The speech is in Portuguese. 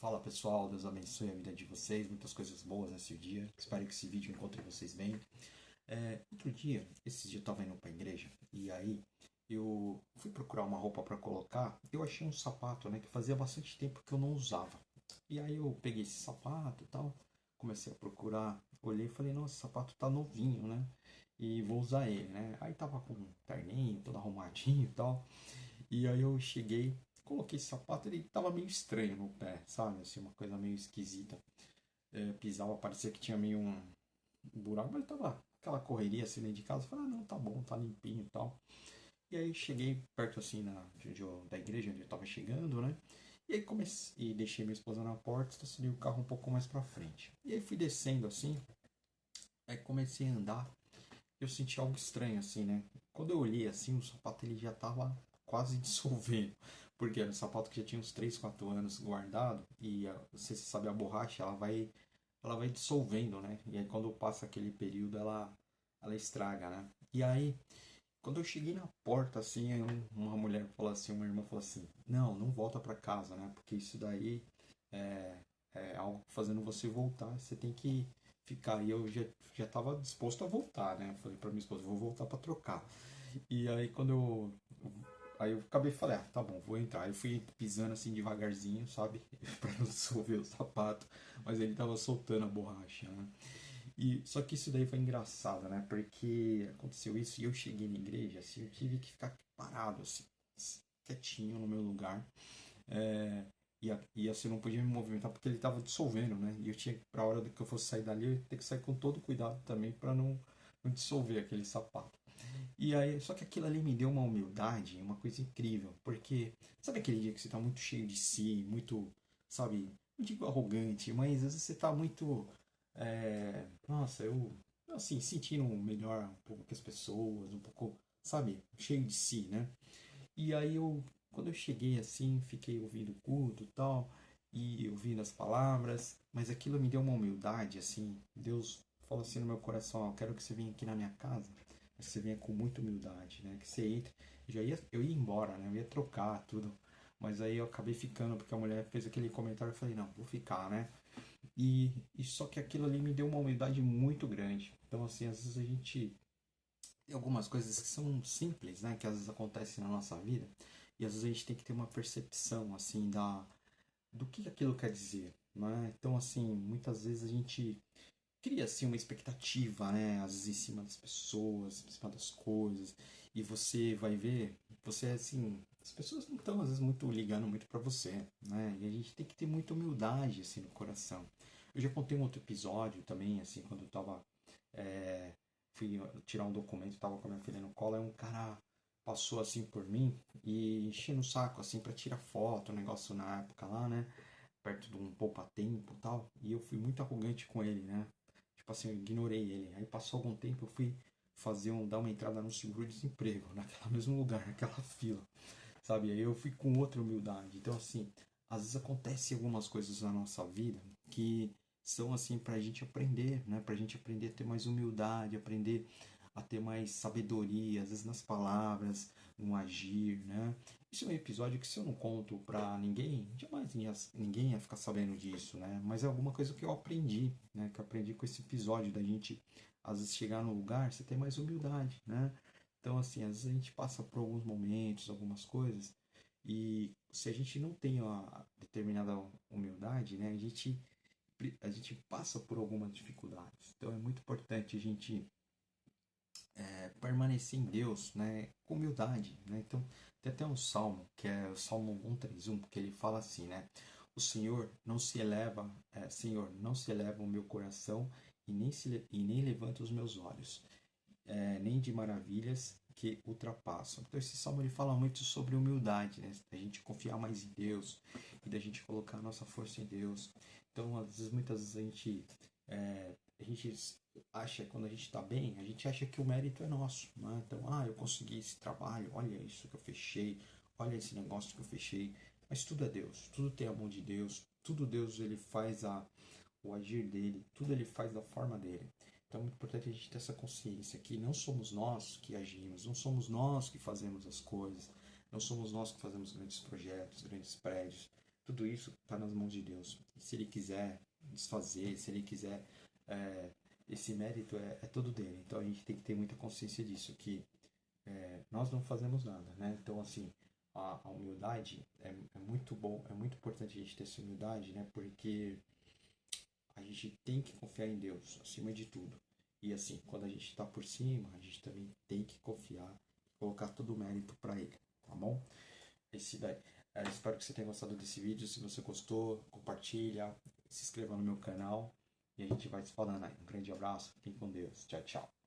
Fala pessoal, Deus abençoe a vida de vocês, muitas coisas boas nesse dia. Espero que esse vídeo encontre vocês bem. Outro dia, esse dia eu estava indo para a igreja e aí eu fui procurar uma roupa para colocar. Eu achei um sapato, né, que fazia bastante tempo que eu não usava. E aí eu peguei esse sapato e tal, comecei a procurar, olhei e falei, nossa, esse sapato tá novinho, né? E vou usar ele, né? Aí tava com um terninho, todo arrumadinho e tal. E aí eu cheguei, coloquei esse sapato, ele tava meio estranho no pé, sabe? Assim, uma coisa meio esquisita. Pisava, parecia que tinha meio um buraco, mas tava aquela correria assim dentro de casa. Eu falei, ah, não, tá bom, tá limpinho e tal. E aí cheguei perto assim da igreja onde eu tava chegando, né? E aí comecei, e deixei minha esposa na porta, estacionei o carro um pouco mais pra frente. E aí fui descendo assim, aí comecei a andar. Eu senti algo estranho, assim, né? Quando eu olhei assim, o sapato ele já tava quase dissolvendo. Porque era um sapato que já tinha uns 3 4 anos guardado. E você sabe, a borracha ela vai dissolvendo, né? E aí quando passa aquele período ela estraga, né? E aí, quando eu cheguei na porta, assim, aí uma mulher falou assim, uma irmã falou assim: Não, não volta pra casa, né? Porque isso daí é, é algo fazendo você voltar. Você tem que ficar. E eu já estava disposto a voltar, né? Eu falei para minha esposa: Vou voltar para trocar. E aí, quando eu. Aí eu acabei e falei: Ah, tá bom, vou entrar. Eu fui pisando assim devagarzinho, sabe? Para não dissolver o sapato. Mas ele tava soltando a borracha, né? E, só que isso daí foi engraçado, né? Porque aconteceu isso e eu cheguei na igreja, assim, eu tive que ficar parado, assim, quietinho no meu lugar. É, e assim, eu não podia me movimentar porque ele estava dissolvendo, né? E eu tinha, pra hora que eu fosse sair dali, eu ia ter que sair com todo cuidado também para não dissolver aquele sapato. E aí, só que aquilo ali me deu uma humildade, uma coisa incrível, porque sabe aquele dia que você tá muito cheio de si, muito, sabe, não digo arrogante, mas às vezes você tá muito, nossa, eu, assim, sentindo melhor um pouco que as pessoas, um pouco, sabe, cheio de si, né? E aí quando eu cheguei assim, fiquei ouvindo o culto e tal, e ouvindo as palavras, mas aquilo me deu uma humildade, assim, Deus falou assim no meu coração: Eu quero que você venha aqui na minha casa, que você venha com muita humildade, né? Que você entre, eu ia embora, né? Eu ia trocar tudo, mas aí eu acabei ficando, porque a mulher fez aquele comentário, eu falei: Não, vou ficar, né? E só que aquilo ali me deu uma humildade muito grande. Então, assim, às vezes a gente tem algumas coisas que são simples, né? Que às vezes acontecem na nossa vida. E às vezes a gente tem que ter uma percepção, assim, do que aquilo quer dizer, né? Então, assim, muitas vezes a gente cria, assim, uma expectativa, né? Às vezes em cima das pessoas, em cima das coisas. E você vai ver, você, assim, as pessoas não estão, às vezes, muito ligando muito para você, né? E a gente tem que ter muita humildade, assim, no coração. Eu já contei um outro episódio também, assim, quando eu tava é, fui tirar um documento, tava com a minha filha no colo, aí um cara passou assim por mim e enchendo o saco assim para tirar foto, um negócio na época lá, né? Perto de um poupa-tempo e tal. E eu fui muito arrogante com ele, né? Tipo assim, eu ignorei ele. Aí passou algum tempo, eu fui dar uma entrada no seguro-desemprego, naquele mesmo lugar, naquela fila, sabe? Aí eu fui com outra humildade. Então, assim, às vezes acontece algumas coisas na nossa vida que são assim para a gente aprender, né? Para a gente aprender a ter mais humildade, aprender a ter mais sabedoria, às vezes nas palavras, no agir, né? Isso é um episódio que se eu não conto pra ninguém, jamais ninguém ia ficar sabendo disso, né? Mas é alguma coisa que eu aprendi, né? Que eu aprendi com esse episódio da gente, às vezes, chegar no lugar, você ter mais humildade, né? Então, assim, às vezes a gente passa por alguns momentos, algumas coisas, e se a gente não tem a determinada humildade, né? A gente passa por algumas dificuldades. Então, é muito importante a gente permanecer em Deus, né, com humildade, né? Então, tem até um salmo, que é o Salmo 131, que ele fala assim, né? O Senhor não se eleva, Senhor, não se eleva o meu coração e nem levanta os meus olhos, nem de maravilhas que ultrapassam. Então, esse salmo ele fala muito sobre humildade, né? Da gente confiar mais em Deus e da gente colocar a nossa força em Deus. Então, às vezes, muitas vezes a gente acha, quando a gente está bem, a gente acha que o mérito é nosso, né? Então, eu consegui esse trabalho, olha isso que eu fechei, olha esse negócio que eu fechei. Mas tudo é Deus, tudo tem a mão de Deus, tudo Deus ele faz o agir dele, tudo ele faz da forma dele. Então é muito importante a gente ter essa consciência que não somos nós que agimos, não somos nós que fazemos as coisas, não somos nós que fazemos grandes projetos, grandes prédios. tudo isso está nas mãos de Deus. E se Ele quiser desfazer, se Ele quiser, esse mérito é todo dele. Então a gente tem que ter muita consciência disso, que nós não fazemos nada, né? Então, assim, a humildade é muito bom, é muito importante a gente ter essa humildade, né? Porque a gente tem que confiar em Deus acima de tudo. E assim, quando a gente está por cima, a gente também tem que confiar, colocar todo o mérito para Ele, tá bom? Esse daí. Espero que você tenha gostado desse vídeo. Se você gostou, compartilha, se inscreva no meu canal e a gente vai se falando aí. Um grande abraço, fiquem com Deus. Tchau, tchau.